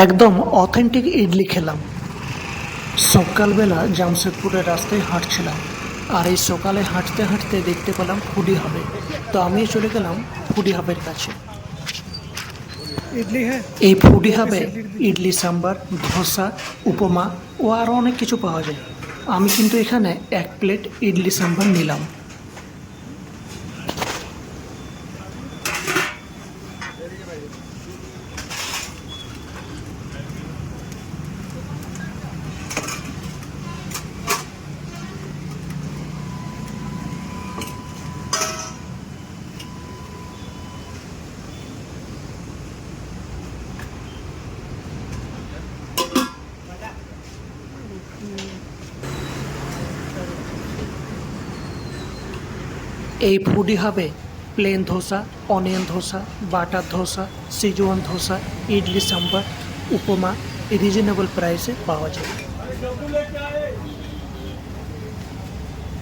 একদম অথেন্টিক ইডলি খেলাম। সকালবেলা জামশেদপুরের রাস্তায় হাঁটছিলাম, আর এই সকালে হাঁটতে হাঁটতে দেখতে পেলাম ফুডি হাবে। তো আমি চলে গেলাম ফুডি হাবের কাছে। इडली है এই ফুডি दो पीस হাবে इडली दीजिए। ইডলি সাম্বার, ধোসা, উপমা ও আরও অনেক কিছু পাওয়া যায়। আমি কিন্তু এখানে 1 প্লেট ইডলি সাম্বার নিলাম। এই ফুডি হাবে plain dosa, onion dosa, butter dosa, Schezwan dosa, idli sambar, upma reasonable প্রাইসে পাওয়া যায়।